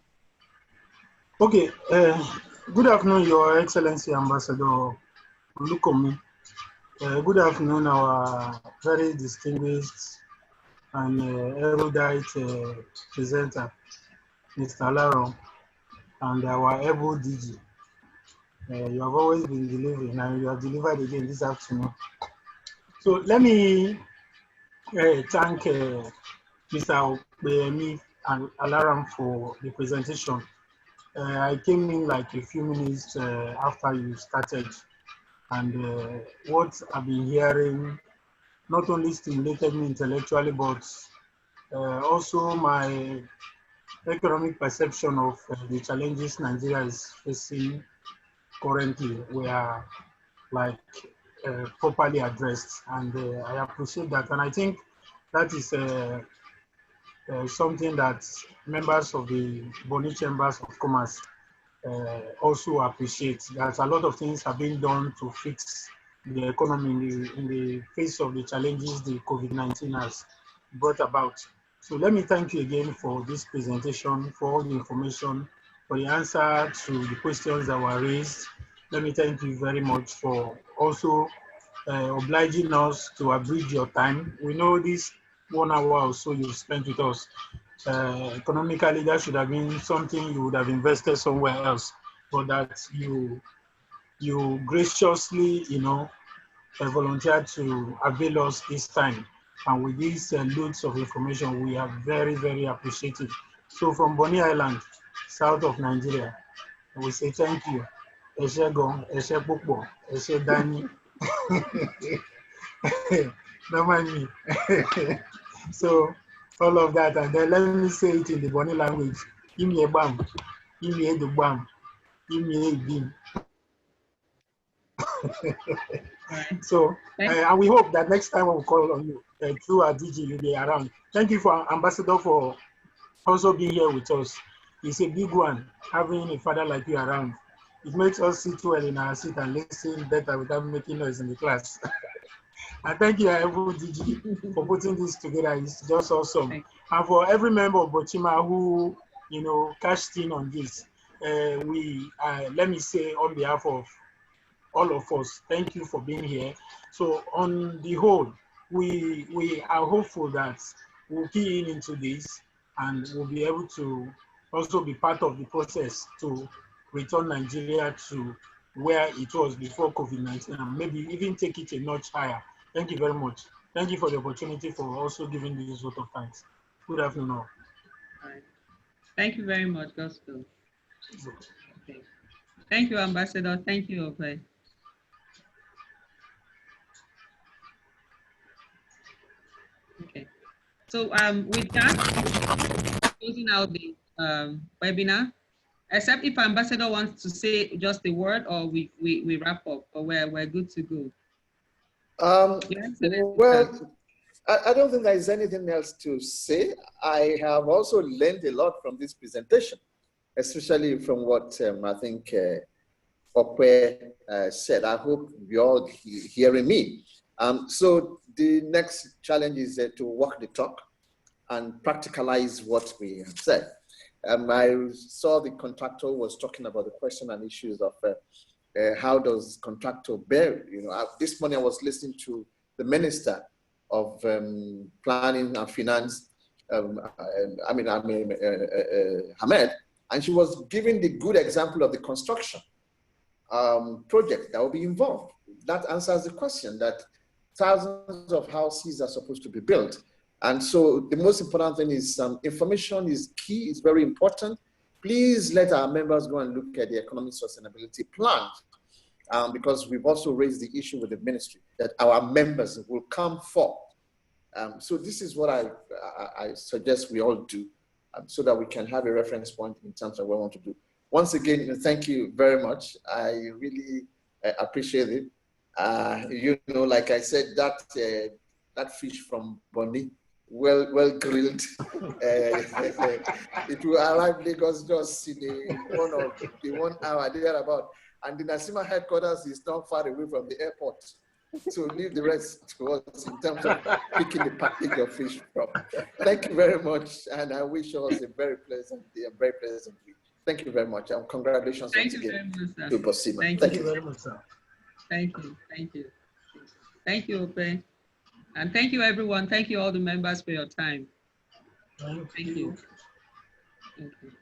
Okay. Good afternoon, Your Excellency Ambassador Olukomi. Good afternoon, our very distinguished and erudite presenter, Mr. Alaro, and our able DG. You have always been delivering, and you have delivered again this afternoon. So let me thank Mr. Opeyemi and Alaram for the presentation. I came in like a few minutes after you started, and what I've been hearing not only stimulated me intellectually, but also my economic perception of the challenges Nigeria is facing currently were like properly addressed, and I appreciate that. And I think that is something that members of the Bonny Chambers of Commerce also appreciate, that a lot of things have been done to fix the economy in the face of the challenges the COVID-19 has brought about. So let me thank you again for this presentation, for all the information, for the answer to the questions that were raised. Let me thank you very much for also obliging us to abridge your time. We know this 1 hour or so you've spent with us. Economically, that should have been something you would have invested somewhere else, but that you graciously, volunteered to avail us this time. And with these loads of information, we are very, very appreciative. So from Bonny Island, south of Nigeria, we say thank you. Eshe Gon, Eshe Pukbo, Eshe Dani. No mind me. So all of that, and then let me say it in the Bonny language. Imi Ebam, Imi Edubam, Imi Ebim. So, and we hope that next time we'll call on you through our DG, you'll be around. Thank you for Ambassador for also being here with us. It's a big one, having a father like you around. It makes us sit well in our seat and listen better without making noise in the class. And thank you, able DG, for putting this together. It's just awesome. And for every member of BOCCIMA who, cashed in on this, let me say on behalf of all of us, thank you for being here. So on the whole, we are hopeful that we'll key into this and we'll be able to also be part of the process to return Nigeria to where it was before COVID-19 and maybe even take it a notch higher. Thank you very much. Thank you for the opportunity for also giving this vote of thanks. Good afternoon all. All right. Thank you very much, Gospel. Okay. Thank you, Ambassador. Thank you, Ope. Okay. So with that, closing out the webinar, except if Ambassador wants to say just a word, or we wrap up, or we're good to go. Well, I don't think there is anything else to say. I have also learned a lot from this presentation, especially from what I think Ope said. I hope you're all hearing me. So the next challenge is to walk the talk and practicalize what we have said. I saw the contractor was talking about the question and issues of how does contractor bear. This morning I was listening to the Minister of Planning and Finance, Hamed, and she was giving the good example of the construction project that will be involved. That answers the question that thousands of houses are supposed to be built. And so the most important thing is information is key, it's very important. Please let our members go and look at the economic sustainability plan, because we've also raised the issue with the ministry that our members will come forth. So this is what I suggest we all do, so that we can have a reference point in terms of what we want to do. Once again, thank you very much. I really appreciate it. Like I said, that fish from Bonny, well grilled. It will arrive Lagos just in the 1 hour thereabout. And the NACCIMA headquarters is not far away from the airport. So leave the rest to us in terms of picking the package of fish from. Thank you very much, and I wish us a very pleasant day, a very pleasant week. Thank you very much, and congratulations once again to BOCCIMA. Thank you very much, sir. Thank you. Thank you, Ope. And thank you, everyone. Thank you, all the members, for your time. Thank you. Thank you.